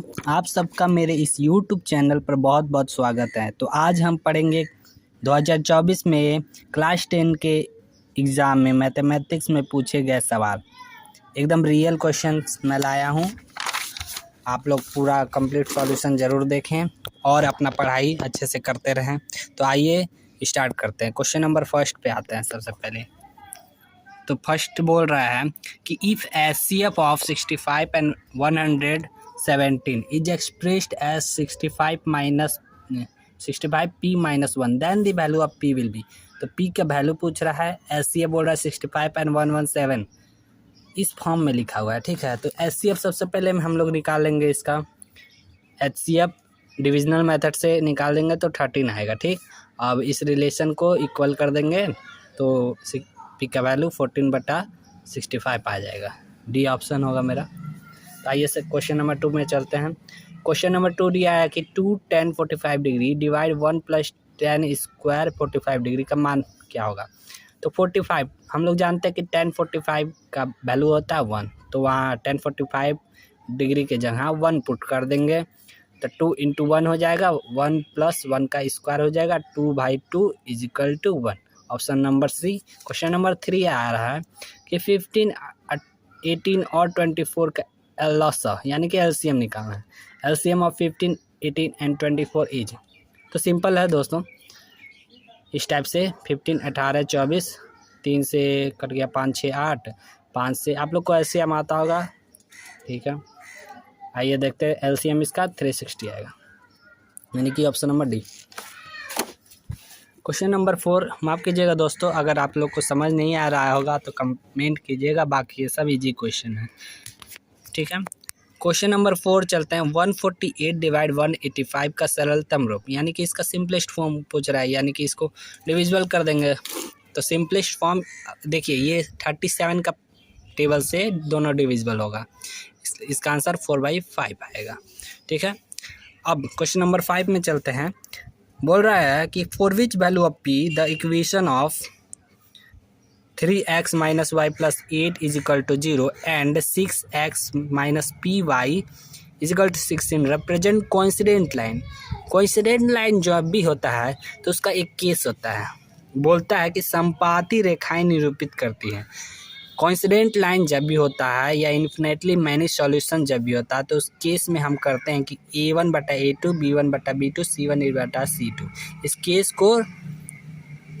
आप सबका मेरे इस YouTube चैनल पर बहुत बहुत स्वागत है। तो आज हम पढ़ेंगे 2024 में क्लास 10 के एग्ज़ाम में मैथमेटिक्स में पूछे गए सवाल। एकदम रियल क्वेश्चंस मैं लाया हूँ। आप लोग पूरा कंप्लीट सॉल्यूशन ज़रूर देखें और अपना पढ़ाई अच्छे से करते रहें। तो आइए स्टार्ट करते हैं। क्वेश्चन नंबर फर्स्ट पे आते हैं सबसे पहले। तो फर्स्ट बोल रहा है कि if HCF of 65 and 117 is expressed as 65 p minus 1 then the value of p will be. तो p का वैल्यू पूछ रहा है, HCF बोल रहा है 65 एंड 117 इस फॉर्म में लिखा हुआ है। ठीक है, तो HCF सबसे पहले हम लोग निकालेंगे इसका। HCF डिविजनल मेथड से निकाल देंगे तो 13 आएगा। ठीक, अब इस रिलेशन को इक्वल कर देंगे तो पी का वैल्यू 14/65 आ जाएगा। डी ऑप्शन होगा मेरा। तो आइए से क्वेश्चन नंबर 2 में चलते हैं। क्वेश्चन नंबर 2 दिया है कि 2 tan 45 degree divide 1 + tan square 45 degree का मान क्या होगा। तो 45 हम लोग जानते हैं कि tan 45 का वैल्यू होता है 1, तो वहाँ tan 45 डिग्री के जगह 1 पुट कर देंगे तो 2 × 1 हो जाएगा, 1 + 1 का स्क्वायर हो जाएगा, 2/2 = 1। Option number C. Question number 3 आ रहा है कि 15, 18 और 24 का लॉसा यानी कि LCM निकालना है। LCM of 15, 18 and 24 is. तो सिंपल है दोस्तों, इस टाइप से 15, 18, 24, 3 से कट गया 5, 6, 8, 5 से आप लोग को LCM आता होगा। ठीक है, आइए देखते हैं। LCM इसका 360 आएगा, यानी कि option number D. Question number 4 माफ़ कीजिएगा दोस्तों, अगर आप लोग को समझ नहीं आ रहा होगा तो कमेंट कीजिएगा, बाकी ये सब इजी क्वेश्चन है। ठीक है, क्वेश्चन नंबर 4 चलते हैं। 148 डिवाइड 185 का सरलतम रूप, यानी कि इसका सिंपलेस्ट फॉर्म पूछ रहा है, यानी कि इसको डिविजिबल कर देंगे। तो सिंपलेस्ट फॉर्म देखिए, ये 37 का टेबल से दोनों डिविजिबल होगा, इसका आंसर 4/5 आएगा। ठीक है, अब क्वेश्चन नंबर 5 में चलते हैं। बोल रहा है कि for which value of p the equation of 3x - y + 8 = 0 and 6x - py = 16 represent coincident line. Coincident line जब भी होता है तो उसका एक केस होता है, बोलता है कि संपाती रेखाएं निरूपित करती हैं। कोइंसिडेंट लाइन जब भी होता है या इन्फिनेटली मैनी सॉल्यूशन जब भी होता है तो उस केस में हम करते हैं कि A1/A2 B1/B2 C1/C2 इस केस को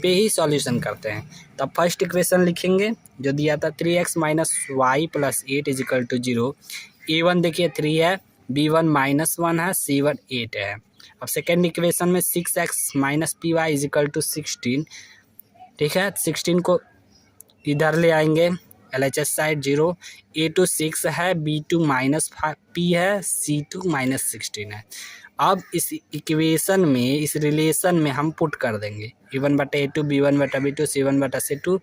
पे ही सॉल्यूशन करते हैं। तो अब फर्स्ट इक्वेशन लिखेंगे जो दिया था 3x - y + 8 = 0। A1 देखिए 3 है, B1 -1 है, C1 8 है। अब सेकेंड इक्वेशन में 6x - py = 16। ठीक है, 16 को इधर ले आएंगे, LHS साइड 0। A2 6 है, B2 -p है, C2 -16 है। अब इस इक्वेशन में, इस रिलेशन में हम पुट कर देंगे A1/A2 B1/B2 C1/C2।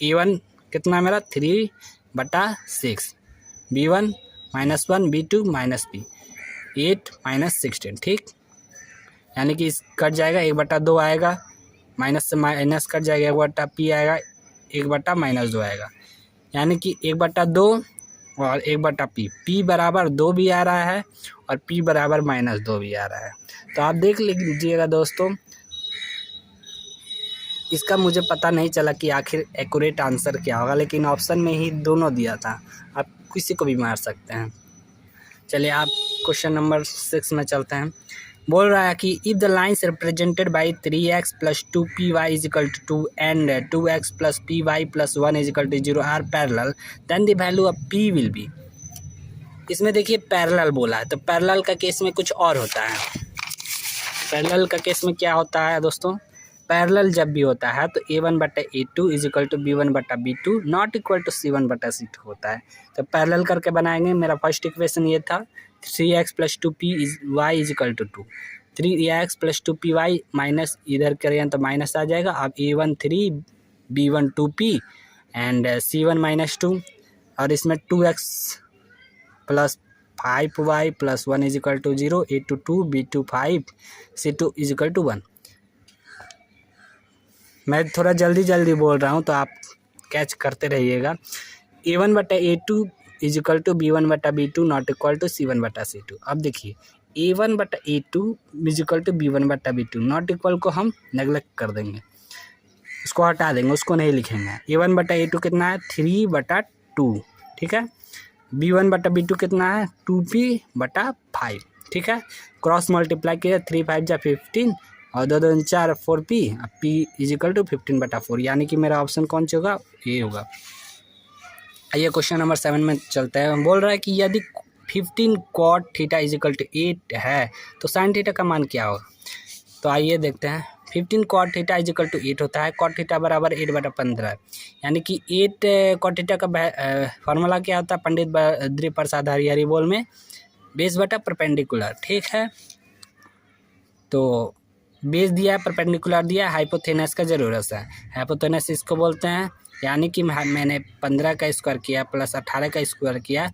A1 कितना मेरा 3/6, B1 -1 B2 -p 8 -16। ठीक, यानी कि इस कट जाएगा, 1/2 आएगा, माइनस से माइनस कट जाएगा, 1/p आएगा, 1/-2 आएगा, यानी कि 1/2 और 1/p। p बराबर 2 भी आ रहा है और p बराबर -2 भी आ रहा है। तो आप देख लीजिएगा दोस्तों, इसका मुझे पता नहीं चला कि आखिर एक्यूरेट आंसर क्या होगा, लेकिन ऑप्शन में ही दोनों दिया था, आप किसी को भी मार सकते हैं। चलिए आप क्वेश्चन नंबर 6 में चलते हैं। बोल रहा है कि if the lines represented by 3x + 2py = 2 and 2x + py + 1 = 0 are parallel then the value of p will be. इसमें देखिए पैरेलल बोला है, तो पैरेलल का केस में कुछ और होता है। पैरेलल का केस में क्या होता है दोस्तों, पैरेलल जब भी होता है तो A1/A2 = B1/B2 not equal to C1/C2 होता है। तो पैरेलल करके बनाएंगे। मेरा फर्स्ट इक्वेशन ये था 3x + 2py = 2, 3x + 2py minus इधर करें तो माइनस आ जाएगा। अब A1 3 B1 2p and C1 -2 और इसमें 2x + 5y + 1 = 0, A2 2 B2 5 C2 = 1। मैं थोड़ा जल्दी बोल रहा हूँ तो आप कैच करते रहिएगा। A1/A2 is equal to B1/B2 not equal to C1/C2। अब देखिए A1/A2 is equal to B1/B2 not equal को हम नेगलेक्ट कर देंगे, उसको हटा देंगे, उसको नहीं लिखेंगे। A1/A2 कितना है 3/2, ठीक है। B1/B2 कितना है 2P/5, ठीक है। क्रॉस मल्टीप्लाई किया 3 5 जा 15 और 2 2 4 4P, अब P इज इक्वल टू 15/4, यानी कि मेरा ऑप्शन कौन सा होगा, ये होगा। आइए क्वेश्चन नंबर 7 में चलते हैं। बोल रहा है कि यदि 15 cot theta is equal to 8 है तो साइन थीटा का मान क्या होगा। तो आइए देखते हैं। 15 cot theta is equal to 8 होता है, cot थीटा बराबर 8/15, यानी कि 8 cot थीटा का फार्मूला क्या होता है पंडित बद्री प्रसाद हरिहरी बोल में, बेस बटा परपेंडिकुलर, ठीक है। तो बेस दिया है, परपेंडिकुलर दिया है, हाइपोथेनस का ज़रूरत है। हाइपोथेनस इसको बोलते हैं, यानी कि मैंने 15 का स्क्वायर किया प्लस 18 का स्क्वायर किया,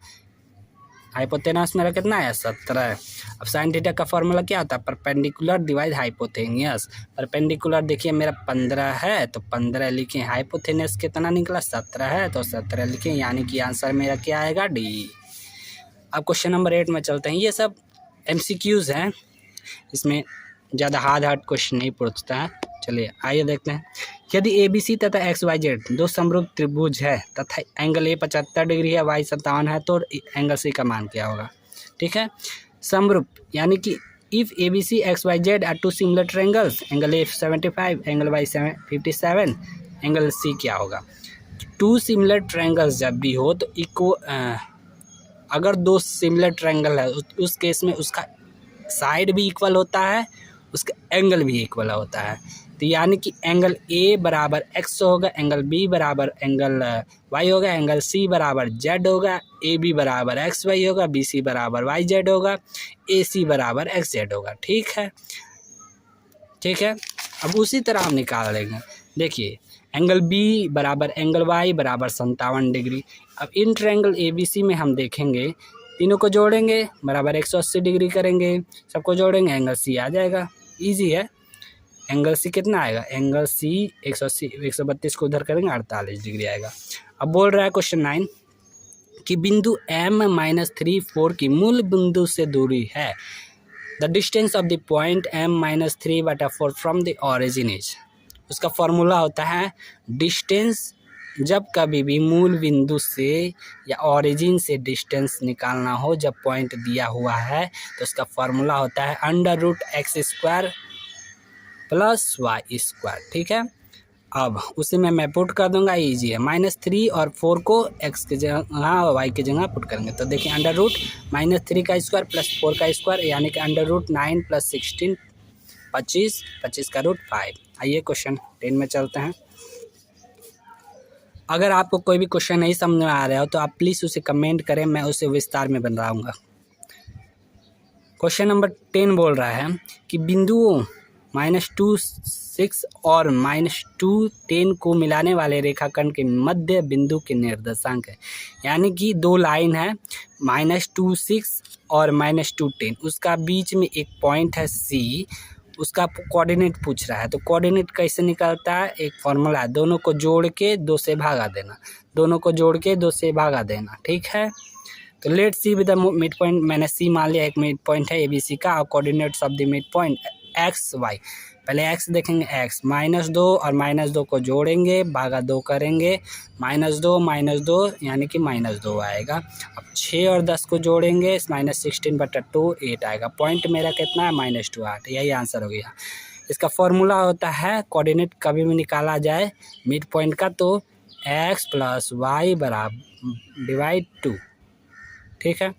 हाइपोथेनस मेरा कितना है 17। अब साइन थीटा का फॉर्मूला क्या होता है परपेंडिकुलर डिवाइड हाइपोथेनियस। परपेंडिकुलर देखिए मेरा 15 है तो 15 लिखें, हाइपोथेनस कितना निकला 17 है तो 17 लिखें, यानी कि आंसर मेरा क्या आएगा डी। अब क्वेश्चन नंबर 8 में चलते हैं। ये सब MCQs हैं, इसमें ज़्यादा हार्ड क्वेश्चन नहीं पूछता है। चलिए आइए देखते हैं। यदि ABC तथा XYZ दो समरूप त्रिभुज है तथा एंगल A 75 डिग्री है, Y 57 है, तो एंगल C का मान क्या होगा, ठीक है। समरूप यानी कि if ABC XYZ are two similar triangles, angle A 75, angle Y 57, angle C क्या होगा। टू सिमिलर ट्रायंगल्स जब भी हो तो अगर दो सिमिलर ट्रायंगल है उस केस में उसका साइड भी इक्वल होता है, उसका एंगल भी इक्वल होता है। तो यानी कि एंगल A बराबर X होगा, एंगल B बराबर एंगल Y होगा, एंगल C बराबर Z होगा, AB बराबर XY होगा, BC बराबर YZ होगा, AC बराबर XZ होगा, ठीक है, ठीक है। अब उसी तरह हम निकाल लेंगे। देखिए एंगल B बराबर एंगल Y बराबर 57 डिग्री। अब इन ट्रायंगल ABC में हम देखेंगे, तीनों को जोड़ेंगे बराबर 180 डिग्री करेंगे, सबको जोड़ेंगे एंगल C आ जाएगा, इजी है। एंगल C कितना आएगा, एंगल C 180 132 को उधर करेंगे 48 डिग्री आएगा। अब बोल रहा है क्वेश्चन 9 कि बिंदु M-3 4 की मूल बिंदु से दूरी है, the distance of the point M-3/4 from the origin is. उसका फॉर्मूला होता है डिस्टेंस, जब कभी भी मूल बिंदु से या ऑरिजिन से डिस्टेंस निकालना हो जब पॉइंट दिया हुआ है तो उसका फॉर्मूला होता है √x² + y², ठीक है। अब उसे मैं पुट कर दूंगा, ईजी है। -3 और 4 को x की जगह y की जगह पुट करेंगे तो देखिए √-3 का स्क्वायर प्लस 4 का स्क्वायर, यानी कि √9 + 16 25, 25 का √5। आइए क्वेश्चन 10 में चलते हैं। अगर आपको कोई भी क्वेश्चन नहीं समझ में आ रहा हो तो आप प्लीज़ उसे कमेंट करें, मैं उसे विस्तार में बनाऊंगा। क्वेश्चन नंबर 10 बोल रहा है कि बिंदुओं -2 6 और -2 10 को मिलाने वाले रेखाखंड के मध्य बिंदु के निर्देशांक है, यानी कि दो लाइन है -2 6 और -2 10, उसका बीच में एक पॉइंट है C, उसका कोऑर्डिनेट पूछ रहा है। तो कोऑर्डिनेट कैसे निकलता है, एक फॉर्मूला है, दोनों को जोड़ के 2 से भागा देना, दोनों को जोड़ के 2 से भागा देना, ठीक है। तो let see with the mid point, मैंने C मान लिया एक मिड पॉइंट है ABC का, और coordinates of the mid point x y। पहले x देखेंगे, x -2 और -2 को जोड़ेंगे, भागा 2 करेंगे, -2 यानी कि -2 आएगा। अब 6 और 10 को जोड़ेंगे, -16/2 8 आएगा। पॉइंट मेरा कितना है -2 8, यही आंसर हो गया। इसका फॉर्मूला होता है कोऑर्डिनेट कभी भी निकाला जाए मिड पॉइंट का तो x + y / 2, ठीक है,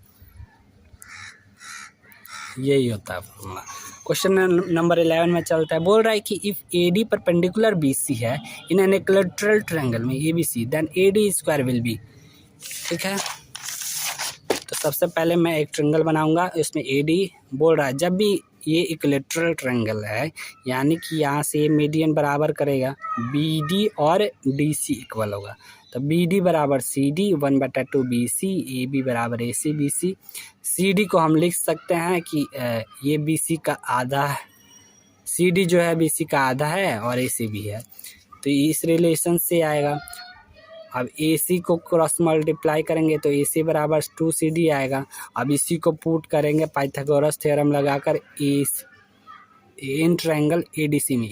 यही होता है फॉर्मूला। क्वेश्चन नंबर 11 में चलता है। बोल रहा है कि इफ़ AD परपेंडिकुलर BC है इन एन इक्विलैटरल ट्रायंगल में ABC, then AD² will be, ठीक है। तो सबसे पहले मैं एक ट्रायंगल बनाऊंगा, इसमें AD बोल रहा है जब भी ये इक्विलैटरल ट्रायंगल है, यानी कि यहाँ से मीडियन बराबर करेगा BD और DC इक्वल होगा, तो BD बराबर CD 1/2 BC, AB बराबर AC BC। CD को हम लिख सकते हैं कि ये BC का आधा है, CD जो है BC का आधा है और AC भी है, तो इस रिलेशन से आएगा। अब AC को क्रॉस मल्टीप्लाई करेंगे तो AC बराबर 2CD आएगा। अब इसी को पुट करेंगे पाइथागोरस थ्योरम लगाकर इन ट्रायंगल ADC में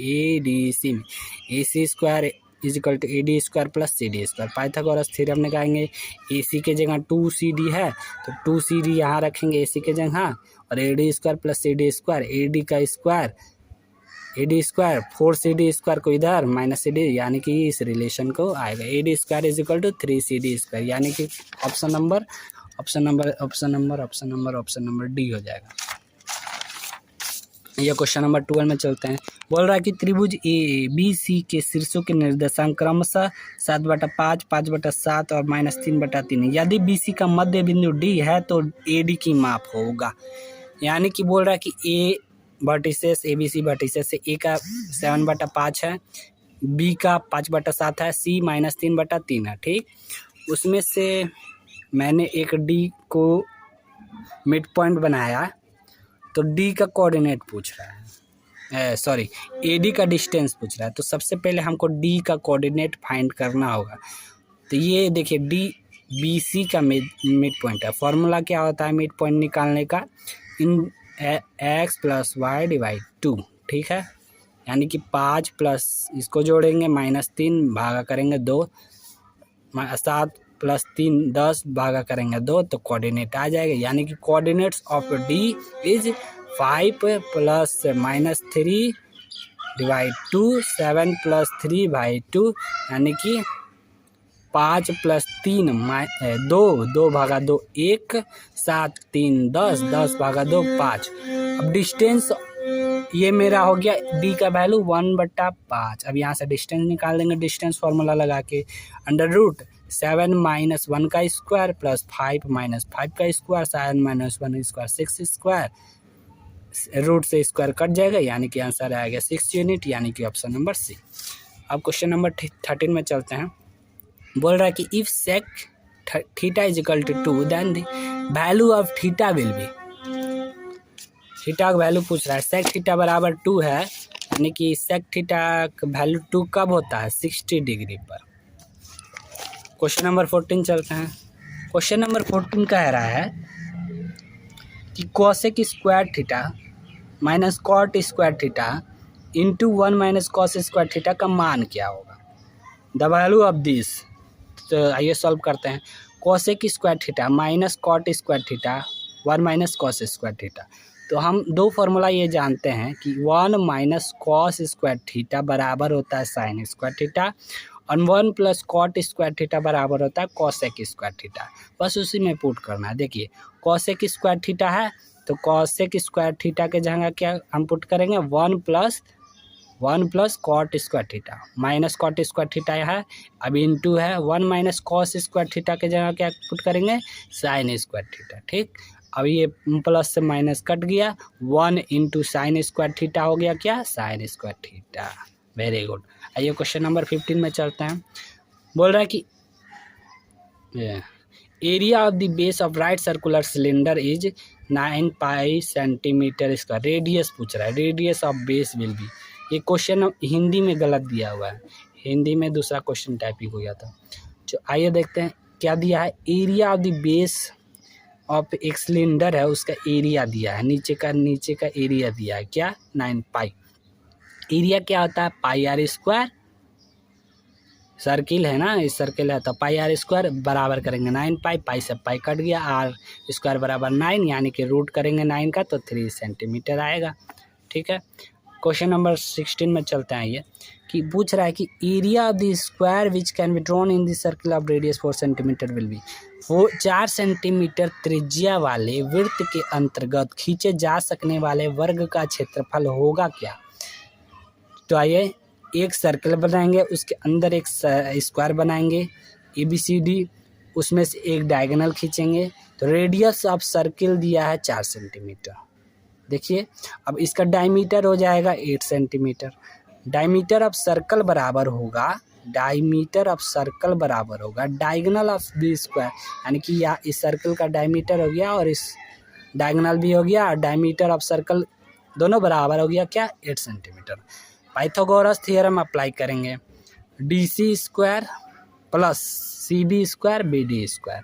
AC square is equal to AD square plus CD square. Pythagoras theorem निकालेंगे, AC के जगह 2CD है तो 2CD यहाँ रखेंगे AC के जगह, और AD square plus CD square, AD का square AD square 4CD square को इधर माइनस CD, यानी कि इस रिलेशन को आएगा AD square is equal to 3CD square, यानी कि ऑप्शन नंबर डी हो जाएगा। ये क्वेश्चन नंबर 12 में चलते हैं। बोल रहा है कि त्रिभुज ABC के शीर्षों के निर्देशांक क्रमशः 7/5, 5/7 और -3/3। यदि BC का मध्य बिंदु D है तो AD की माप होगा। यानी कि बोल रहा है कि A वर्टिसेस ABC वर्टिसेस से A का 7/5 है, B का 5/7 है, C -3/3 है। ठीक, उसमें से मैंने एक D को मिड पॉइंट बनाया तो D का कोऑर्डिनेट पूछ रहा है, सॉरी AD का डिस्टेंस पूछ रहा है। तो सबसे पहले हमको D का कोऑर्डिनेट फाइंड करना होगा। तो ये देखिए D BC का मिड पॉइंट है। फॉर्मूला क्या होता है मिड पॉइंट निकालने का? इन x + y/2। ठीक है, यानी कि 5 प्लस इसको जोड़ेंगे -3 भागा करेंगे 2, 7 + 3 10 भागा करेंगे 2, तो कोऑर्डिनेट आ जाएगा। यानी कि कोऑर्डिनेट्स ऑफ D इज 5 + -3/2 7 + 3/2, यानी कि 5 + 3 2 भागा 2 1, 7 3 10 10 भागा 2 5। अब डिस्टेंस ये मेरा हो गया D का वैल्यू 1/5। अब यहाँ से डिस्टेंस निकाल देंगे, डिस्टेंस फार्मूला लगा के √7 - 1 का स्क्वायर प्लस 5 - 5 का स्क्वायर, 7 - 1 स्क्वायर 6 स्क्वायर, रूट से स्क्वायर कट जाएगा, यानी कि आंसर आएगा 6 यूनिट, यानी कि ऑप्शन नंबर C। अब क्वेश्चन नंबर 13 में चलते हैं। बोल रहा है कि if sec theta is equal to 2 then the value of theta will be. Theta का वैल्यू पूछ रहा है, sec थीटा बराबर 2 है, यानी कि sec थीटा का वैल्यू 2 कब होता है? 60 डिग्री पर। क्वेश्चन नंबर 14 चलते हैं। क्वेश्चन नंबर 14 कह रहा है कि cosec square theta minus cot square theta into 1 - cos square theta का मान क्या होगा? The value of this. तो आइए सॉल्व करते हैं। cosec square theta minus cot square theta 1 - cos square theta. तो हम दो फार्मूला ये जानते हैं कि 1 - cos स्क्वायर थीटा बराबर होता है sin स्क्वायर थीटा, और 1 + cot स्क्वायर थीटा बराबर होता है cosec स्क्वायर थीटा। बस उसी में पुट करना है। देखिए cosec स्क्वायर थीटा है तो cosec स्क्वायर थीटा के जगह क्या हम पुट करेंगे? 1 + cot square theta minus cot square theta है, अब इंटू है 1 - cos स्क्वायर थीटा के जगह क्या पुट करेंगे? sin square theta. ठीक, अब ये प्लस से माइनस कट गया, 1 × sin स्क्वायर थीटा हो गया क्या? sin square theta. Very good. आइए क्वेश्चन नंबर 15 में चलते हैं। बोल रहा है कि area of the base of right circular cylinder is 9 pi centimetre square. Radius पूछ रहा है, radius of base will be. ये क्वेश्चन हिंदी में गलत दिया हुआ है, हिंदी में दूसरा क्वेश्चन टाइपिंग हो गया था। जो आइए देखते हैं क्या दिया है। Area of the base of एक सिलेंडर है, उसका एरिया दिया है, नीचे का एरिया दिया है क्या? 9 पाई। एरिया क्या होता है? πr²। सर्किल है ना, इस सर्किल है तो πr² बराबर करेंगे 9 पाई, पाई से पाई कट गया, r² बराबर 9, यानी कि रूट करेंगे 9 का तो 3 सेंटीमीटर आएगा। ठीक है, क्वेश्चन नंबर 16 में चलते हैं। ये कि पूछ रहा है कि area of the square which can be drawn in the circle of radius 4 centimetre will be. वो 4 सेंटीमीटर त्रिज्या वाले वृत्त के अंतर्गत खींचे जा सकने वाले वर्ग का क्षेत्रफल होगा क्या? तो आइए एक सर्कल बनाएंगे, उसके अंदर एक स्क्वायर बनाएंगे ABCD, उसमें से एक डायगोनल खींचेंगे। तो रेडियस ऑफ सर्किल दिया है 4 सेंटीमीटर। देखिए अब इसका डायमीटर हो जाएगा 8 सेंटीमीटर। डायमीटर ऑफ सर्कल बराबर होगा, डायमीटर ऑफ सर्कल बराबर होगा डायगोनल ऑफ द स्क्वायर, यानी कि या इस सर्कल का डायमीटर हो गया और इस डायगोनल भी हो गया, और डायमीटर ऑफ सर्कल दोनों बराबर हो गया क्या? 8 सेंटीमीटर। पाइथागोरस थ्योरम अप्लाई करेंगे। DC² plus c b square b d square.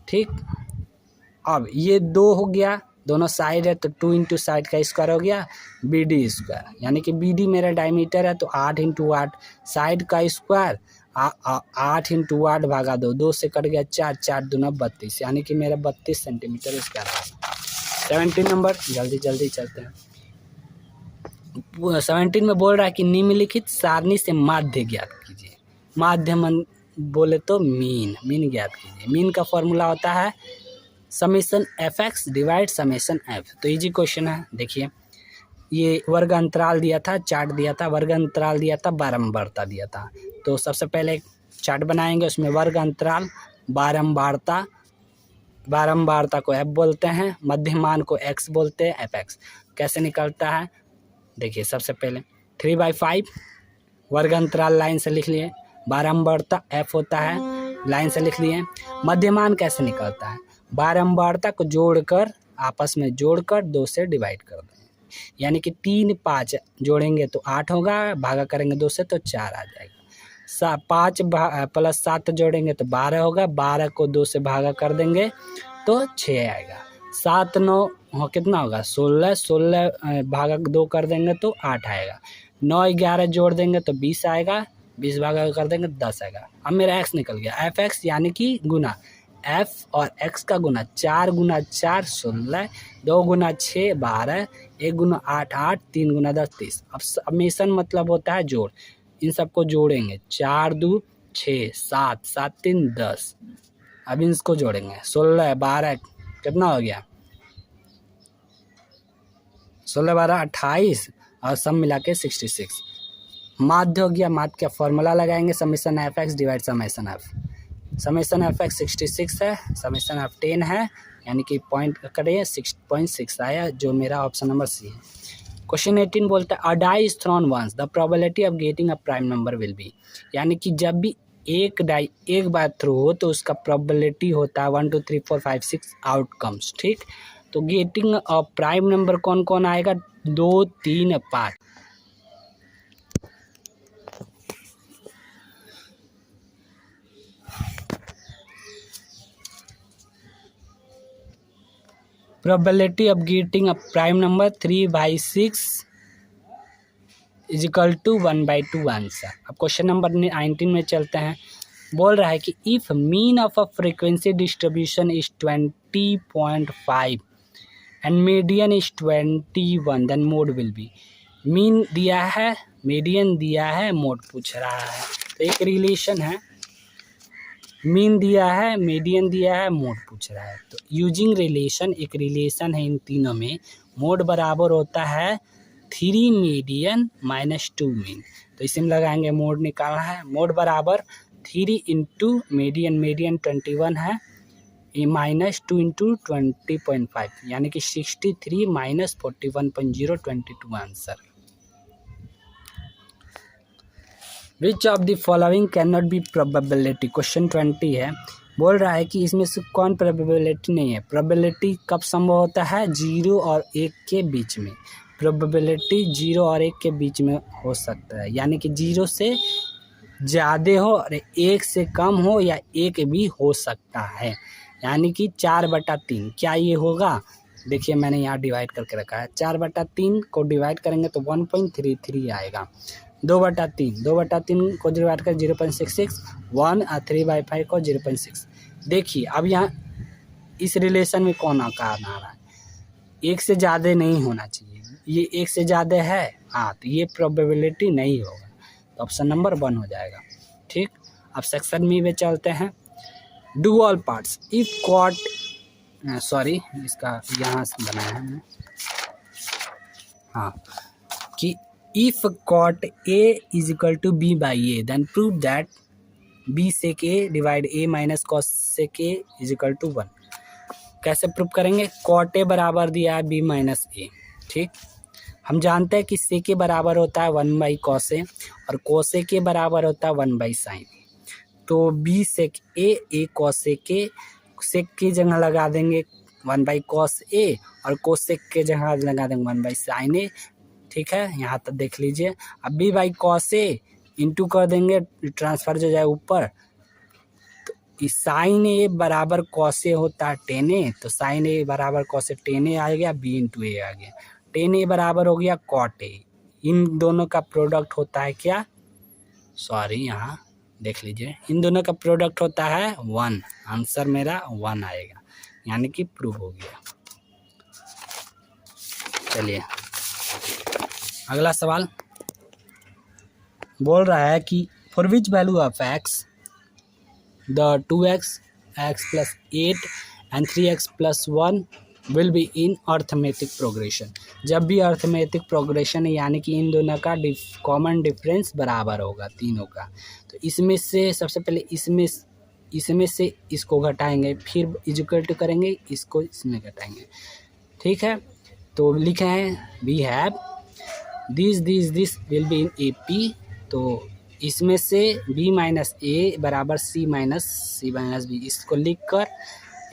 ठीक, अब ये 2 हो गया, दोनों साइड है तो 2 इंटू साइड का स्क्वायर हो गया बी डी स्क्वायर, यानी कि बी डी मेरा डायमीटर है तो 8 इंटू 8 साइड का स्क्वायर 8 इंटू 8 भागा 2, 2 से कट गया 4, 4 दूना 32, यानी कि मेरा 32 सेंटीमीटर स्क्वायर है। 17 नंबर, जल्दी जल्दी चलते हैं। 17 में बोल रहा है कि निम्नलिखित सारणी से माध्य ज्ञात कीजिए। माध्य मन बोले तो मीन ज्ञात कीजिए। मीन का फॉर्मूला होता है summation F x divide summation F. तो इजी क्वेश्चन है। देखिए ये वर्ग अंतराल दिया था, चार्ट दिया था, वर्ग अंतराल दिया था, बारंबारता दिया था। तो सबसे पहले चार्ट बनाएंगे, उसमें वर्ग अंतराल, बारंबारता को एफ बोलते हैं, मध्यमान को एक्स बोलते हैं, एफ एक्स। कैसे निकलता है देखिए, सबसे पहले 3/5 वर्ग अंतराल लाइन से लिख लिए, बारंबारता एफ होता है लाइन से लिख लिए। मध्यमान कैसे निकलता है, बारंबारता को जोड़कर आपस में जोड़कर 2 से डिवाइड कर दें, यानी कि 3 5 जोड़ेंगे तो 8 होगा, भागा करेंगे 2 से तो 4 आ जाएगा। 5 प्लस 7 जोड़ेंगे तो 12 होगा, 12 को 2 से भागा कर देंगे तो 6 आएगा। 7 9 कितना होगा 16, 16 भागा 2 कर देंगे तो 8 आएगा। 9 11 जोड़ देंगे तो 20 आएगा, 20 भागा कर देंगे 10 आएगा। अब मेरा एक्स निकल गया, एफ एक्स यानी कि गुना एफ और एक्स का गुना, 4 गुना 4 16, 2 गुना 6 12, 1 गुना 8 8, 3 गुना 10 30। अब समेशन मतलब होता है जोड़, इन सबको जोड़ेंगे, 4 2 6 7 7 3 10। अब इसको जोड़ेंगे 16 12 कितना हो गया 16 12 28 और सब मिला के 66। माध्य हो गया, माध्य का फॉर्मूला लगाएंगे summation F x divide summation F. Summation F x 66 है, समेशन एफ 10 है, यानी कि पॉइंट करें 6.6 आया, जो मेरा ऑप्शन नंबर सी है। क्वेश्चन 18 बोलता है a die is thrown once the probability of getting a prime number will be, यानी कि जब भी एक डाई एक बार थ्रो हो तो उसका प्रोबेबिलिटी होता है 1 2 3 4 5 6 आउटकम्स। ठीक, तो गेटिंग अ प्राइम नंबर कौन कौन आएगा 2 3 5। Probability of getting a prime number 3/6 is equal to 1/2 answer. अब क्वेश्चन नंबर 19 में चलते हैं। बोल रहा है कि if mean of a frequency distribution is 20.5 and median is 21 then mode will be. Mean दिया है, मीडियन दिया है, मोड पूछ रहा है। तो एक रिलेशन है, मीन दिया है, मीडियन दिया है, मोड पूछ रहा है। तो यूजिंग रिलेशन, एक रिलेशन है इन तीनों में, मोड बराबर होता है 3 मीडियन माइनस 2 मीन। तो इसी में लगाएंगे, मोड निकालना है, मोड बराबर 3 इंटू मीडियन, मीडियन 21 है, माइनस 2 इंटू 20.5, यानी कि 63 minus 41.0 22 answer. Which of the following can not be probability. Question 20 है, बोल रहा है कि इसमें से कौन प्रोबेबिलिटी नहीं है। प्रोबेबिलिटी कब संभव होता है 0 और 1 के बीच में। प्रोबेबिलिटी 0 और 1 के बीच में हो सकता है, यानी कि 0 से ज़्यादा हो और 1 से कम हो, या 1 भी हो सकता है, यानी कि 4/3। क्या ये होगा, देखिए मैंने यहाँ डिवाइड करके रखा है, 4/3 को डिवाइड करेंगे तो 1.33 आएगा। 2/3 को डिवाइड कर 0.66, 1 और 3/5 को 0.6। देखिए अब यहाँ इस रिलेशन में कौन आकार आ रहा है, 1 से ज़्यादा नहीं होना चाहिए, ये 1 से ज़्यादा है, हाँ, तो ये प्रोबेबिलिटी नहीं होगा, तो ऑप्शन नंबर 1 हो जाएगा। ठीक, अब सेक्शन में चलते हैं। Do all parts if cot, sorry इसका यहाँ से बनाया है, हाँ, कि if cot A is equal to B by A then prove that B sec A divide A minus cos sec A is equal to 1। कैसे प्रूव करेंगे, cot A बराबर दिया है B माइनस A। ठीक, हम जानते हैं कि sec A बराबर होता है 1/cos A और cos A के बराबर होता है 1/sin A। तो B sec A, A cos A के, sec की जगह लगा देंगे 1/cos A और cos sec के जगह लगा देंगे 1/sin A। ठीक है, यहाँ तक देख लीजिए। अब B/cos A इंटू कर देंगे, ट्रांसफर जो जाए ऊपर, इस साइन ए बराबर कॉस ए होता है टेन ए, तो साइन ए बराबर कॉस ए टेन ए आ गया, बी इंटू ए आ गया। टेन ए बराबर हो गया कॉट ए, इन दोनों का प्रोडक्ट होता है क्या, सॉरी यहाँ देख लीजिए, इन दोनों का प्रोडक्ट होता है 1, आंसर मेरा 1 आएगा, यानी कि प्रूव हो गया। चलिए अगला सवाल बोल रहा है कि for which value of x the 2x, x plus 8 and 3x plus 1 will be in arithmetic progression. जब भी अर्थमेटिक प्रोग्रेशन है यानी कि इन दोनों का कॉमन डिफरेंस बराबर होगा तीनों का, तो इसमें से सबसे पहले इसमें से इसको घटाएंगे, फिर इक्वल टू करेंगे, इसको इसमें घटाएंगे, ठीक है। तो लिखे हैं we have this will be in A P, तो इसमें से b माइनस ए बराबर c माइनस बी, इसको लिखकर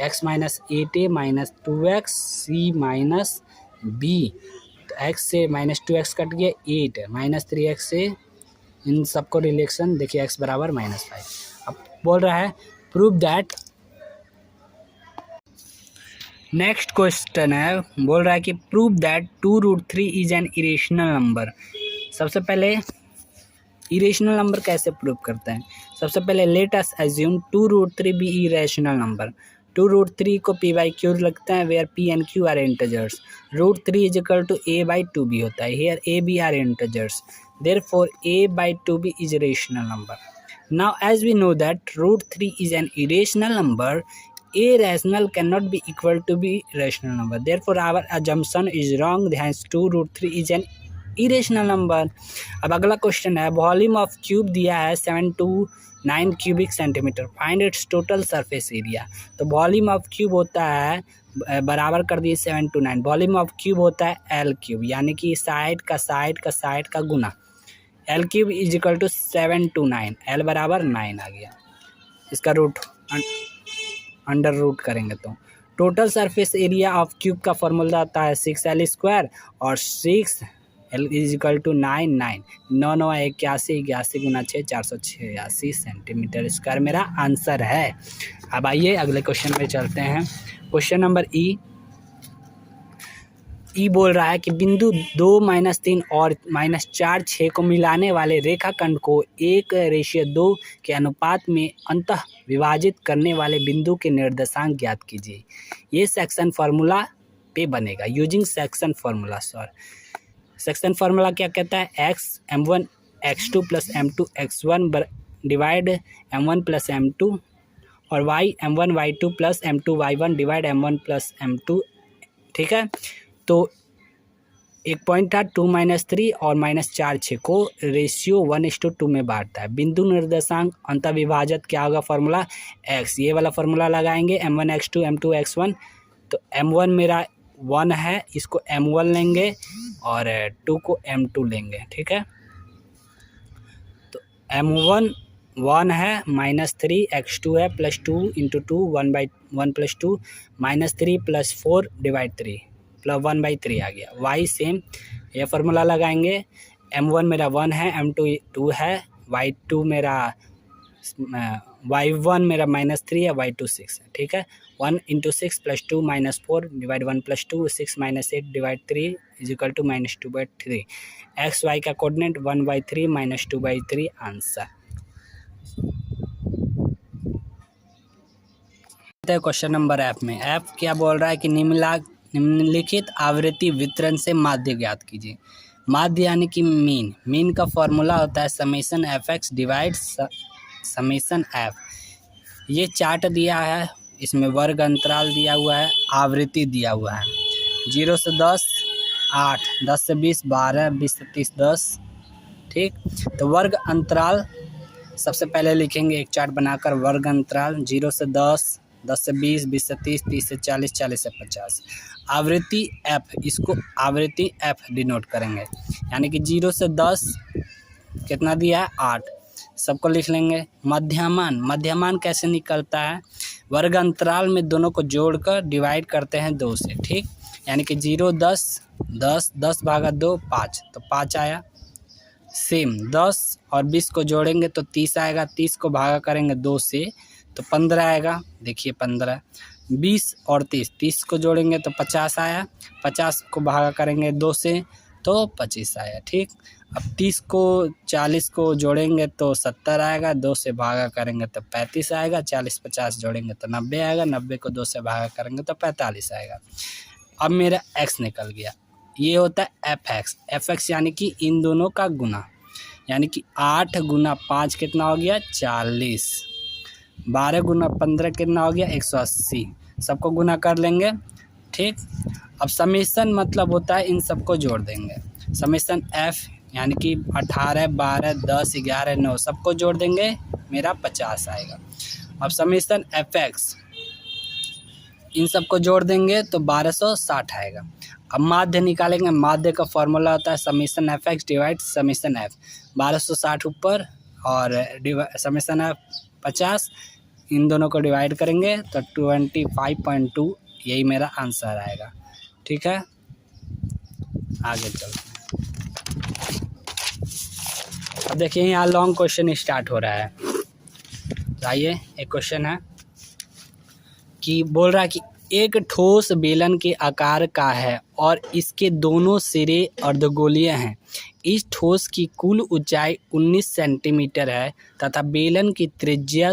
x minus 8a minus 2x c minus b, तो x से माइनस 2x कट गया 8 माइनस 3x से इन सबको रिलेशन देखिए x बराबर -5। अब बोल रहा है प्रूव दैट, नेक्स्ट क्वेश्चन है, बोल रहा है कि prove that 2√3 is an irrational number. सबसे पहले इरेशनल नंबर कैसे प्रूव करते हैं, सबसे पहले let us assume 2√3 be irrational number. 2√3 को p बाई क्यू लगता है, where p and q are integers. √3 is equal to a by 2b होता है, here a b are integers, therefore a by 2b is rational number. Now as we know that √3 is an irrational number, a rational cannot be equal to b rational number, therefore our assumption is wrong, hence 2√3 is an irrational number. अब अगला question है, volume of cube दिया है 729 cubic centimetre, find its total surface area. तो volume of cube होता है बराबर कर दिए 729, वॉल्यूम ऑफ क्यूब होता है एल क्यूब, यानी कि साइड का गुना, L cube is equal to 729, L बराबर 9 आ गया, इसका रूट अंडर रूट करेंगे तो total surface area of cube का फॉर्मूला आता है 6l² और 6 L इज इक्वल टू 9 9 81 गुना 6 486 सेंटीमीटर स्क्वायर मेरा आंसर है। अब आइए अगले क्वेश्चन पे चलते हैं। क्वेश्चन नंबर ई बोल रहा है कि बिंदु 2 -3 और -4 6 को मिलाने वाले रेखाखंड को 1:2 के अनुपात में अंतः विभाजित करने वाले बिंदु के निर्देशांक ज्ञात कीजिए। ये सेक्शन फार्मूला पे बनेगा using section formula. Section formula क्या कहता है, x m1 x2 plus m2 x1 divide m1 plus m2 और y m1 y2 plus m2 y1 divide m1 plus m2, ठीक है। तो एक पॉइंट था 2 -3 और -4 6 को रेशियो 1:2 में बांटता है। बिंदु निर्देशांक अंतः विभाजक क्या होगा, फार्मूला x, ये वाला फार्मूला लगाएंगे m1 x2 m2 x1, तो m1 मेरा 1 है, इसको m1 लेंगे और 2 को m2 लेंगे, ठीक है। तो m1 1 है, -3 x2 है plus 2 into 2 1/1 plus 2 -3 plus 4 divide 3 plus 1/3 आ गया। y सेम ये फार्मूला लगाएंगे, m1 मेरा 1 है, m2 2 है, y2 मेरा y1 मेरा -3 है, y2 6 है, ठीक है। 1 into 6 plus 2 -4 divide 1 plus 2 6 -8 divide 3 is equal to -2/3। X Y का coordinate 1/3 -2/3 answer. Question number F में, एफ क्या बोल रहा है कि निम्नलिखित आवृत्ति वितरण से माध्य ज्ञात कीजिए। माध्य यानी कि मीन का फॉर्मूला होता है summation F x divide summation F. ये चार्ट दिया है, इसमें वर्ग अंतराल दिया हुआ है, आवृत्ति दिया हुआ है 0 से 10 8, 10 से 20 12, 20 से 30 10, ठीक। तो वर्ग अंतराल सबसे पहले लिखेंगे एक चार्ट बनाकर, वर्ग अंतराल 0 से 10, 10 से 20, 20 से 30, 30 से 40, 40 से 50। आवृत्ति f, इसको आवृत्ति f डिनोट करेंगे, यानी कि 0 से 10 कितना दिया है 8, सबको लिख लेंगे। मध्यमान कैसे निकलता है, वर्ग अंतराल में दोनों को जोड़कर डिवाइड करते हैं 2 से, ठीक। यानी कि 0 10 10 10 भागा 2 5, तो 5 आया। सेम 10 और 20 को जोड़ेंगे तो 30 आएगा, 30 को भागा करेंगे 2 से तो 15 आएगा। देखिए 15, 20 और 30, 30 को जोड़ेंगे तो 50 आया, 50 को भागा करेंगे 2 से तो 25 आया। ठीक, अब 30 को 40 को जोड़ेंगे तो 70 आएगा, 2 से भागा करेंगे तो 35 आएगा, 40 50 जोड़ेंगे तो 90 आएगा, 90 को 2 से भागा करेंगे तो 45 आएगा। अब मेरा x निकल गया, ये होता है fx यानी कि इन दोनों का गुना, यानी कि 8 गुना 5 कितना हो गया 40, 12 गुना 15 कितना हो गया 180, सबको गुना कर लेंगे। ठीक, अब समेशन मतलब होता है इन सबको जोड़ देंगे। समेशन f यानी कि 18 12 10 11 9 सबको जोड़ देंगे, मेरा 50 आएगा। अब समेशन fx इन सबको जोड़ देंगे तो 1260 आएगा। अब माध्य निकालेंगे, माध्य का फॉर्मूला होता है summation fx divide summation f, 1260 ऊपर और समेशन f 50, इन दोनों को डिवाइड करेंगे तो 25.2, यही मेरा आंसर आएगा। ठीक है, आगे चलते हैं। अब देखिए यहाँ लॉन्ग क्वेश्चन स्टार्ट हो रहा है। आइए, एक क्वेश्चन है कि बोल रहा है कि एक ठोस बेलन के आकार का है और इसके दोनों सिरे अर्धगोलीय हैं। इस ठोस की कुल ऊंचाई 19 सेंटीमीटर है तथा बेलन की त्रिज्या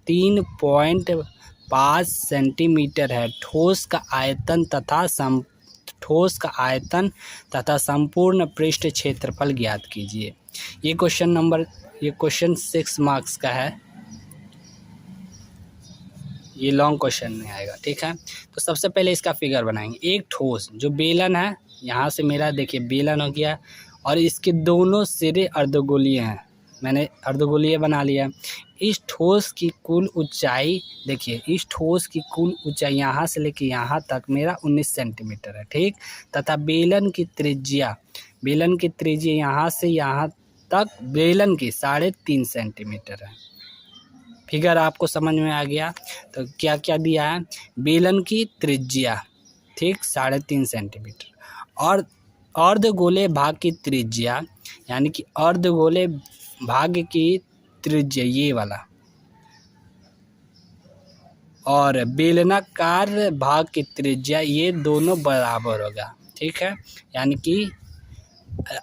3.5 सेंटीमीटर है। ठोस का आयतन तथा संपूर्ण पृष्ठ क्षेत्रफल ज्ञात कीजिए। ये क्वेश्चन 6 मार्क्स का है, ये लॉन्ग क्वेश्चन में आएगा। ठीक है, तो सबसे पहले इसका फिगर बनाएंगे। एक ठोस जो बेलन है, यहाँ से मेरा देखिए बेलन हो गया और इसके दोनों सिरे अर्धगोलीय हैं, मैंने अर्धगोलीय बना लिया। इस ठोस की कुल ऊंचाई देखिए, इस ठोस की कुल ऊंचाई यहाँ से लेके यहाँ तक मेरा 19 सेंटीमीटर है। ठीक, तथा बेलन की त्रिज्या यहाँ से यहाँ तक बेलन की 3.5 सेंटीमीटर है। फिगर आपको समझ में आ गया? तो क्या क्या दिया है, बेलन की त्रिज्या ठीक 3.5 सेंटीमीटर और अर्धगोले भाग की त्रिज्या, यानी कि अर्धगोले भाग की त्रिज्या ये वाला, और बेलनाकार भाग की त्रिज्या ये दोनों बराबर होगा। ठीक है, यानी कि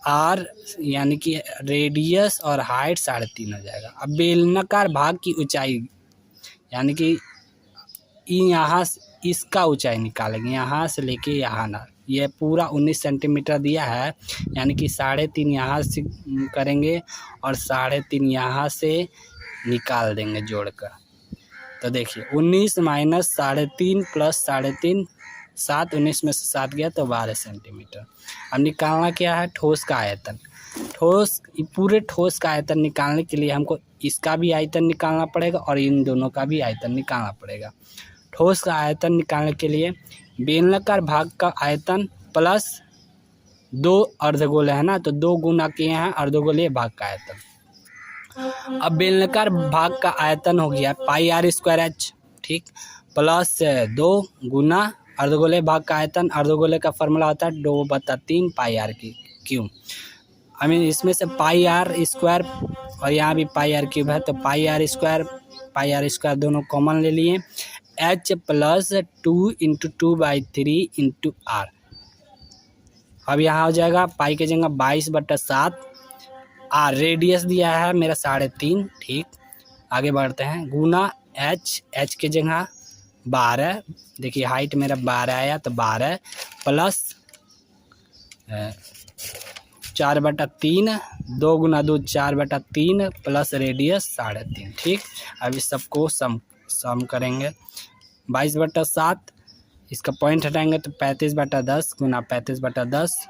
आर यानी कि रेडियस और हाइट 3.5 हो जाएगा। अब बेलनाकार भाग की ऊंचाई यानी कि यहाँ इसका ऊंचाई निकालेंगे, यहाँ से लेके यहाँ ना, ये पूरा 19 सेंटीमीटर दिया है, यानी कि 3.5 यहाँ से करेंगे और 3.5 यहाँ से निकाल देंगे जोड़कर। तो देखिए 19 माइनस 3.5 प्लस 3.5 7, 19 में से 7 गया तो 12 सेंटीमीटर। अब निकालना क्या है, ठोस का आयतन। पूरे ठोस का आयतन निकालने के लिए हमको इसका भी आयतन निकालना पड़ेगा और इन दोनों का भी आयतन निकालना पड़ेगा। ठोस का आयतन निकालने के लिए बेलनाकार भाग का आयतन प्लस 2 अर्धगोले है ना, तो 2 गुना किए हैं अर्धगोलीय भाग का आयतन। अब बेलनाकार भाग का आयतन हो गया πr²h ठीक, प्लस 2 गुना अर्धगोले भाग का आयतन। अर्धगोले का फॉर्मूला होता है 2/3 πr3। आई मीन इसमें से πr² और यहाँ भी πr³ है, तो πr² दोनों कॉमन ले लिए, h प्लस 2 × 2/3 × r। अब यहाँ हो जाएगा पाई के जगह 22/7, r रेडियस दिया है मेरा 3.5 ठीक। आगे बढ़ते हैं, गुना h के जगह 12, देखिए हाइट मेरा 12 आया तो 12 प्लस 4/3, 2 गुना 2 4/3 प्लस रेडियस 3.5 ठीक। अब इस सबको सम करेंगे, 22/7 इसका पॉइंट हटाएंगे तो 35/10 गुना 35/10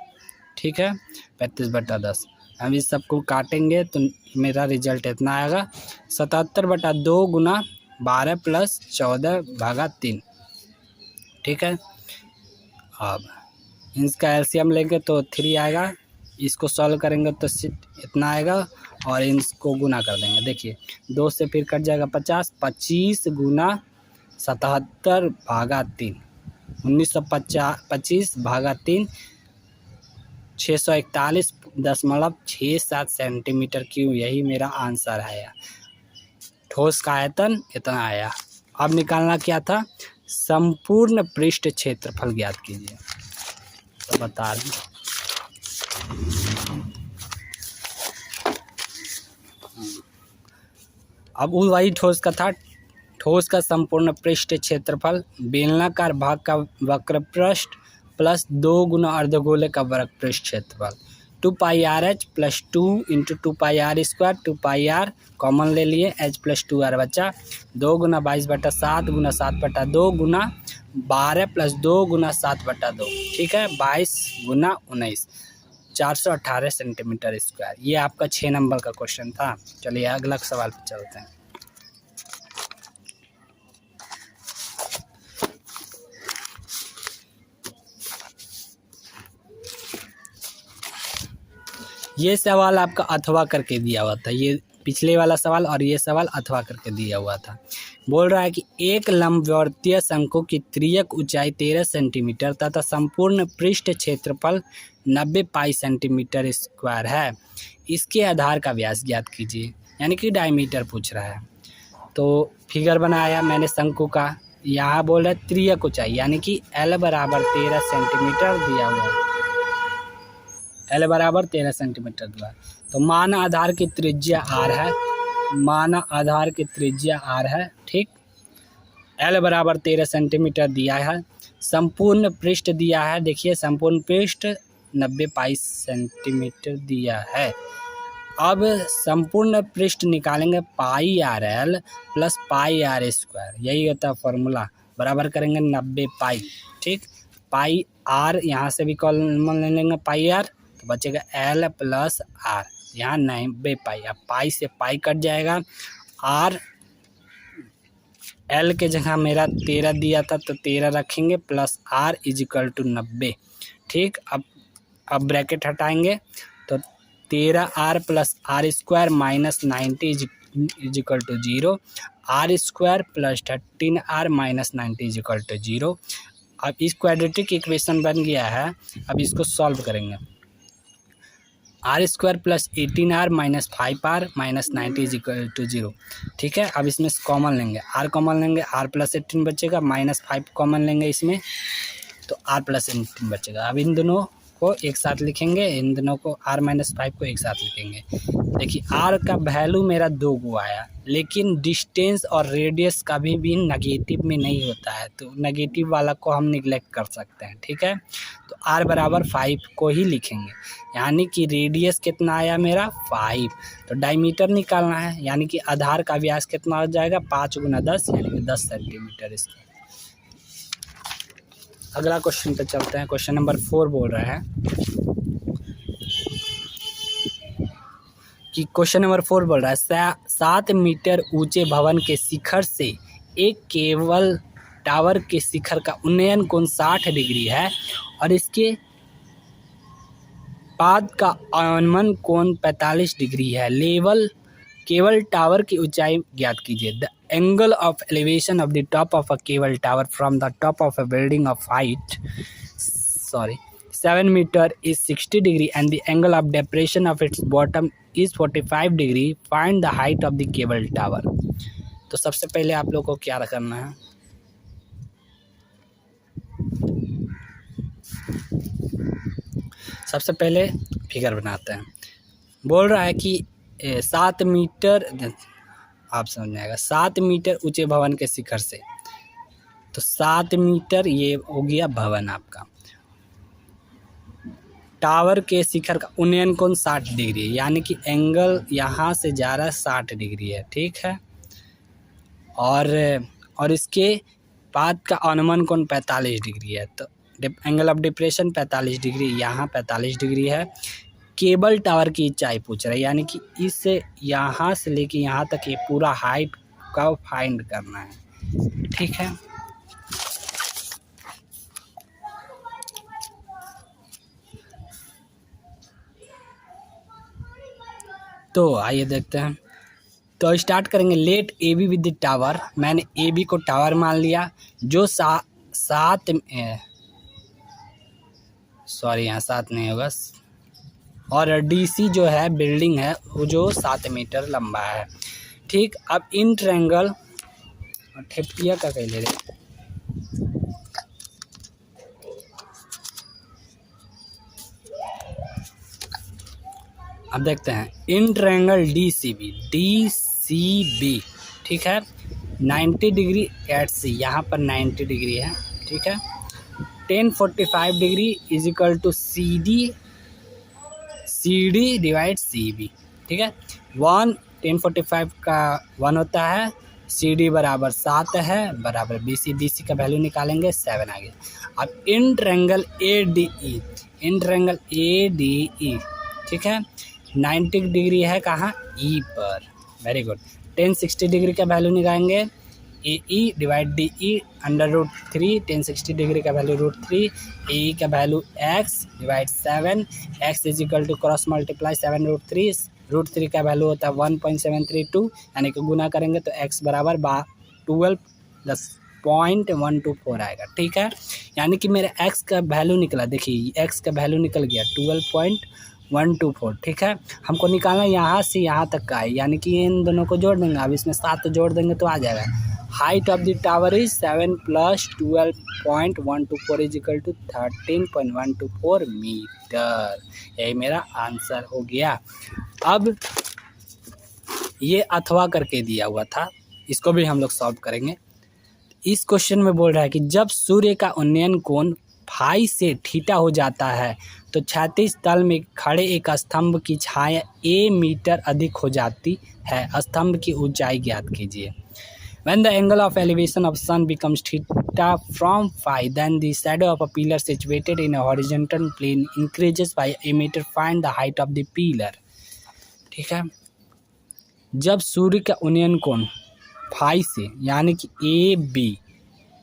ठीक है, 35/10। अब इस सबको काटेंगे तो मेरा रिजल्ट इतना आएगा 77/2 गुना 12 प्लस 14/3 ठीक है। अब इसका एलसीएम लेंगे तो 3 आएगा, इसको सॉल्व करेंगे तो इतना आएगा और इसको गुना कर देंगे। देखिए 2 से फिर कट जाएगा 50, 25 गुना 77/3, 1925/3 641.67 सेंटीमीटर क्यूब, यही मेरा आंसर है। ठोस का आयतन इतना आया। अब निकालना क्या था, संपूर्ण पृष्ठ क्षेत्रफल ज्ञात कीजिए। तो बता दें, अब वो वही ठोस का था, ठोस का संपूर्ण पृष्ठ क्षेत्रफल बेलनाकार भाग का वक्र पृष्ठ प्लस 2 गुना अर्धगोले का वर्ग पृष्ठ क्षेत्रफल 2πr(h) plus 2 into 2πr² 2πr common ले लिए, h प्लस 2r बचा 2 गुना 22/7 गुना 7/2 गुना 12 प्लस 2 गुना 7/2, ठीक है, 22 गुना 19 418 सेंटीमीटर स्क्वायर। ये आपका 6 नंबर का क्वेश्चन था। चलिए अगला सवाल पे चलते हैं। ये सवाल आपका अथवा करके दिया हुआ था, ये पिछले वाला सवाल और ये सवाल अथवा करके दिया हुआ था। बोल रहा है कि एक लंबवर्तीय शंकु की तिर्यक ऊंचाई 13 सेंटीमीटर तथा संपूर्ण पृष्ठ क्षेत्रफल 90 पाई सेंटीमीटर स्क्वायर है, इसके आधार का व्यास ज्ञात कीजिए, यानी कि डायमीटर पूछ रहा है। तो फिगर बनाया मैंने शंकु का, यहाँ बोल रहा है तिर्यक ऊंचाई यानी कि L बराबर 13 सेंटीमीटर दिया हुआ है, L बराबर 13 सेंटीमीटर दिया। तो मान आधार की त्रिज्या R है, मान आधार की त्रिज्या R है, ठीक। L बराबर 13 सेंटीमीटर दिया है, संपूर्ण पृष्ठ दिया है, देखिए संपूर्ण पृष्ठ 90 पाई सेंटीमीटर दिया है। अब संपूर्ण पृष्ठ निकालेंगे πr(l) प्लस πr², यही होता है फॉर्मूला, बराबर करेंगे 90 पाई, ठीक। पाई r यहाँ से भी कॉमन ले लेंगे πr, तो बचेगा L प्लस R, यहाँ 90 पाई। अब पाई से पाई कट जाएगा, R L के जगह मेरा 13 दिया था तो 13 रखेंगे प्लस R इजिकल टू 90, ठीक। अब ब्रैकेट हटाएंगे तो 13R plus R² minus 90 equal to 0, R² plus 13R minus 90 equal to 0। अब इस क्वाड्रेटिक इक्वेशन बन गया है, अब इसको सॉल्व करेंगे। R² plus 18R minus 5R minus 90 equal to 0, ठीक है। अब इसमें कॉमन लेंगे, R कॉमन लेंगे, R प्लस 18 बचेगा, माइनस 5 कॉमन लेंगे इसमें, तो R प्लस 18 बचेगा। अब इन दोनों को एक साथ लिखेंगे, इन दोनों को R माइनस 5 को एक साथ लिखेंगे। देखिए R का वैल्यू मेरा 2 को आया, लेकिन डिस्टेंस और रेडियस कभी भी नेगेटिव में नहीं होता है, तो नेगेटिव वाला को हम निगलेक्ट कर सकते हैं, ठीक है। तो R बराबर 5 को ही लिखेंगे, यानी कि रेडियस कितना आया मेरा 5। तो डायमीटर निकालना है, यानी कि आधार का व्यास कितना हो जाएगा 5 गुना 10 यानी कि 10 सेंटीमीटर इसका। अगला क्वेश्चन पे चलते हैं। क्वेश्चन नंबर 4 बोल रहा है कि क्वेश्चन नंबर 4 बोल रहा है 7 मीटर ऊंचे भवन के शिखर से एक केबल टावर के शिखर का उन्नयन कोण 60 डिग्री है और इसके पाद का अवनमन कोण 45 डिग्री है। केबल टावर की ऊंचाई ज्ञात कीजिए। The angle of elevation of the top of a cable tower from the top of a building of height 7 metre is 60 degree and the angle of depression of its bottom is 45 degree. Find the height of the cable tower. तो सबसे पहले आप लोग को क्या करना है, सबसे पहले फिगर बनाते हैं। बोल रहा है कि 7 मीटर, आप समझ आएगा, 7 मीटर ऊंचे भवन के शिखर से, तो 7 मीटर ये हो गया भवन आपका। टावर के शिखर का उन्नयन कोण 60 डिग्री है, यानी कि एंगल यहाँ से जा रहा है 60 डिग्री है, ठीक है। और इसके पाद का अनुमान कोण 45 डिग्री है, तो एंगल ऑफ डिप्रेशन 45 डिग्री, यहाँ 45 डिग्री है। केबल टावर की ऊंचाई पूछ रहा है, यानी कि इस यहाँ से लेके यहाँ तक ये पूरा हाइट का फाइंड करना है, ठीक है। तो आइए देखते हैं। तो स्टार्ट करेंगे। Let A B with the tower, मैंने ए बी को टावर मान लिया जो यहाँ 7 नहीं होगा, और डी सी जो है बिल्डिंग है वो जो 7 मीटर लंबा है। ठीक। अब इन ट्रायंगल ठेपिया का कह ले रहे, अब देखते हैं in triangle D C B, ठीक है, 90 डिग्री एट सी, यहाँ पर 90 डिग्री है, ठीक है। 1045 degree is equal to C D divide C B, ठीक है। 1045 का 1 होता है, सी डी बराबर 7 है, बराबर बी सी का वैल्यू निकालेंगे 7 आ गया। अब in triangle A D E, ठीक है, 90 डिग्री है कहाँ, ई पर, वेरी गुड। 1060 डिग्री का वैल्यू निकालेंगे, A E divide D E √3, 1060 degree का वैल्यू √3, ए का value x divide 7, x is equal to cross multiply 7 √3 का वैल्यू होता है 1.732, यानी कि गुना करेंगे तो x बराबर 12.124 आएगा, ठीक है। यानी कि मेरा x का वैल्यू निकला, देखिए x का वैल्यू निकल गया 12.124, ठीक है। हमको निकालना यहाँ से यहाँ तक का है, यानी कि इन दोनों को जोड़ देंगे, अब इसमें 7 जोड़ देंगे तो आ जाएगा। Height of the tower is 7 + 12.124 is equal to 13.124 metre. यही मेरा आंसर हो गया। अब ये अथवा करके दिया हुआ था, इसको भी हम लोग सॉल्व करेंगे। इस क्वेश्चन में बोल रहा है कि जब सूर्य का उन्नयन कोण फाई से थीटा हो जाता है तो क्षैतिज तल में खड़े एक स्तंभ की छाया a मीटर अधिक हो जाती है। स्तंभ की ऊंचाई ज्ञात कीजिए। When the angle of elevation of sun becomes theta from phi, then the shadow of a pillar situated in a horizontal plane increases by a meter. Find the height of the pillar. ठीक है, जब सूर्य का उन्नयन कोण phi से, यानी कि A B,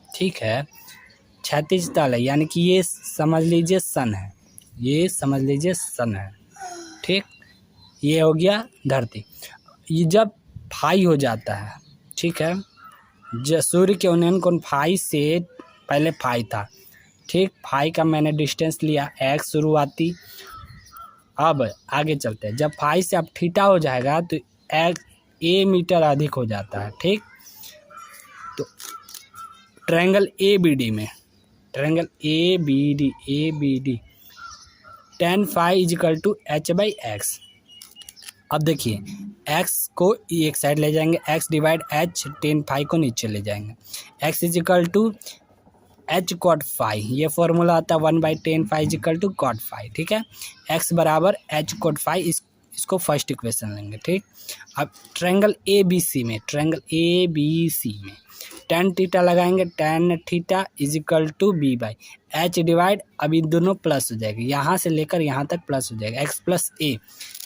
ठीक है, क्षैतिज तल है, यानी कि ये समझ लीजिए सन है, ये समझ लीजिए सन है, ठीक, ये हो गया धरती। ये जब फाई हो जाता है, ठीक है, सूर्य के उन्नयन कोण फाई से, पहले फाई था, ठीक, फाई का मैंने डिस्टेंस लिया x शुरुआती। अब आगे चलते हैं, जब फाई से अब थीटा हो जाएगा तो a मीटर अधिक हो जाता है, ठीक। तो ट्रायंगल ए बी डी में, triangle A B D tan phi is equal to h/x। अब देखिए x को एक साइड ले जाएंगे, x divide h, tan phi को नीचे ले जाएंगे, x is equal to h cot phi, ये फॉर्मूला आता है 1/tan phi is equal to cot phi, ठीक है। x बराबर h cot phi, इसको फर्स्ट इक्वेशन लेंगे, ठीक। अब ट्रायंगल ए बी सी में, tan थीटा लगाएंगे, tan theta is equal to b/h divide, अभी दोनों प्लस हो जाएगा, यहाँ से लेकर यहाँ तक प्लस हो जाएगा, x + a,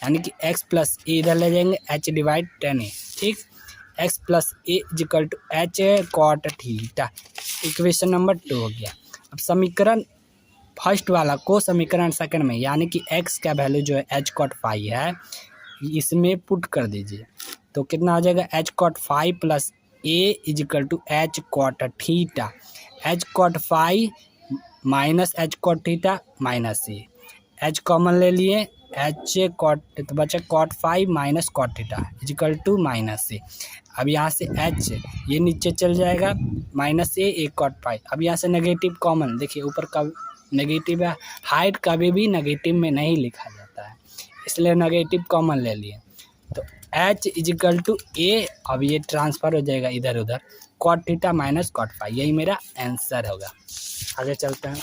यानी कि x + a इधर ले जाएंगे, h डिवाइड tan a, ठीक। x + a is equal to h cot theta, equation number 2 हो गया। अब समीकरण फर्स्ट वाला को समीकरण सेकंड में, यानी कि x का वैल्यू जो है h cot phi है, इसमें पुट कर दीजिए तो कितना हो जाएगा, h cot phi + a is equal to h cot theta, h cot phi minus h cot theta minus a, h common ले लिए, h cot तो बचा cot phi माइनस cot theta is equal to minus a। अब यहाँ से h ये नीचे चल जाएगा, माइनस a cot phi। अब यहाँ से नेगेटिव कॉमन, देखिए ऊपर का नेगेटिव है, हाइट कभी भी नेगेटिव में नहीं लिखा जाता है, इसलिए नेगेटिव कॉमन ले लिए तो h is equal to a। अब ये ट्रांसफ़र हो जाएगा इधर उधर, cot theta minus cot phi, यही मेरा आंसर होगा। आगे चलते हैं,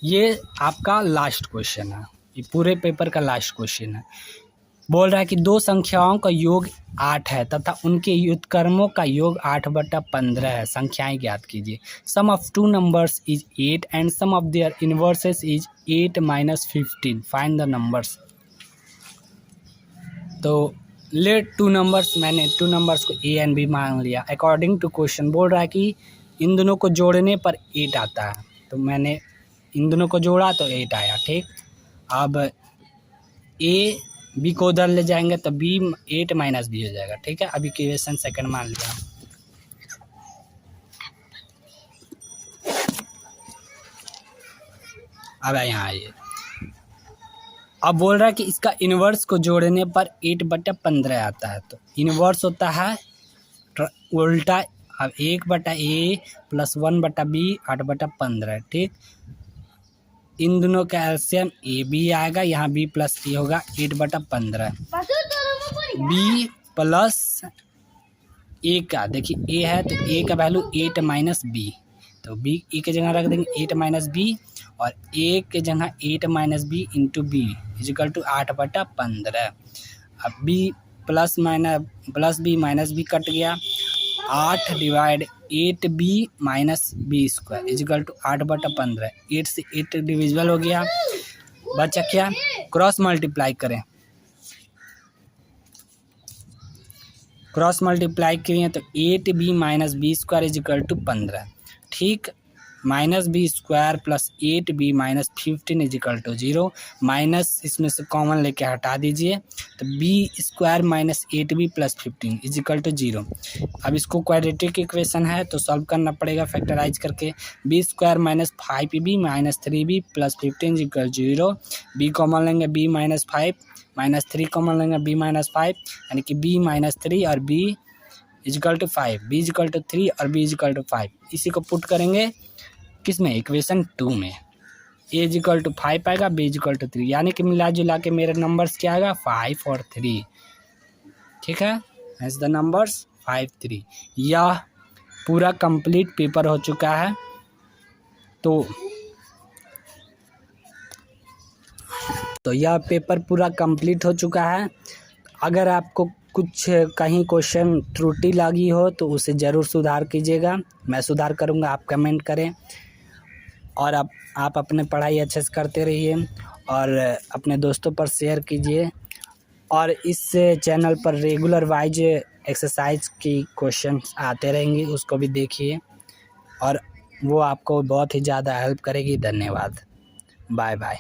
ये आपका लास्ट क्वेश्चन है, ये पूरे पेपर का लास्ट क्वेश्चन है। बोल रहा है कि दो संख्याओं का योग 8 है तथा उनके व्युत्क्रमों का योग 8/15 है, संख्याएं ज्ञात कीजिए। Sum of two numbers is 8 and sum of their inverses is 8 - 15, find the numbers. तो लेट टू नंबर्स, मैंने टू नंबर्स को a एंड b मान लिया। अकॉर्डिंग टू क्वेश्चन बोल रहा है कि इन दोनों को जोड़ने पर 8 आता है, तो मैंने इन दोनों को जोड़ा तो 8 आया, ठीक। अब a b को उधर ले जाएंगे तो b 8 - b हो जाएगा, ठीक है। अभी इक्वेशन सेकंड मान लिया। अब यहाँ आइए, अब बोल रहा है कि इसका इन्वर्स को जोड़ने पर 8/15 आता है। तो इन्वर्स होता है उल्टा। अब 1/a प्लस 1/b 8/15, ठीक। इन दोनों का एलसीएम ए बी आएगा, यहाँ b प्लस ए होगा 8/15। b प्लस ए का देखिए ए है तो ए का वैल्यू 8 माइनस बी, तो बी ए की जगह रख देंगे 8 माइनस बी, और ए के जगह 8 minus b into b is equal to 8/15। अब b plus b minus b cut गया, 8 divide 8b minus b square is equal to 8/15। 8 से 8 डिविजिबल हो गया, बचा क्या, क्रॉस मल्टीप्लाई करें। क्रॉस मल्टीप्लाई किए तो 8b minus b square is equal to 15, ठीक। Minus b square plus 8b minus 15 is equal to 0, minus इसमें से कॉमन लेके हटा दीजिए, तो B square minus 8b plus 15 is equal to 0। अब इसको क्वाड्रेटिक इक्वेशन है तो सॉल्व करना पड़ेगा फैक्टराइज करके। B square minus 5b minus 3b plus 15 is equal 0, b common लेंगे b माइनस 5 माइनस 3 कॉमन लेंगे b माइनस 5, यानी कि b माइनस 3 और b is equal to 5, b is equal to 3 और b इजिकल टू 5। इसी को पुट करेंगे किसमें, इक्वेशन 2 में। a इजिकल टू 5 आएगा, b इजिकल टू 3, यानी कि मिला जुला के मेरे नंबर्स क्या आएगा 5 और 3, ठीक है। As the numbers 5, 3। यह पूरा कंप्लीट पेपर हो चुका है। तो यह पेपर पूरा कंप्लीट हो चुका है। अगर आपको कुछ कहीं क्वेश्चन त्रुटि लगी हो तो उसे ज़रूर सुधार कीजिएगा, मैं सुधार करूँगा, आप कमेंट करें। और आप अपने पढ़ाई अच्छे से करते रहिए और अपने दोस्तों पर शेयर कीजिए। और इस चैनल पर रेगुलर वाइज एक्सरसाइज की क्वेश्चन आते रहेंगे, उसको भी देखिए और वो आपको बहुत ही ज़्यादा हेल्प करेगी। धन्यवाद, बाय बाय।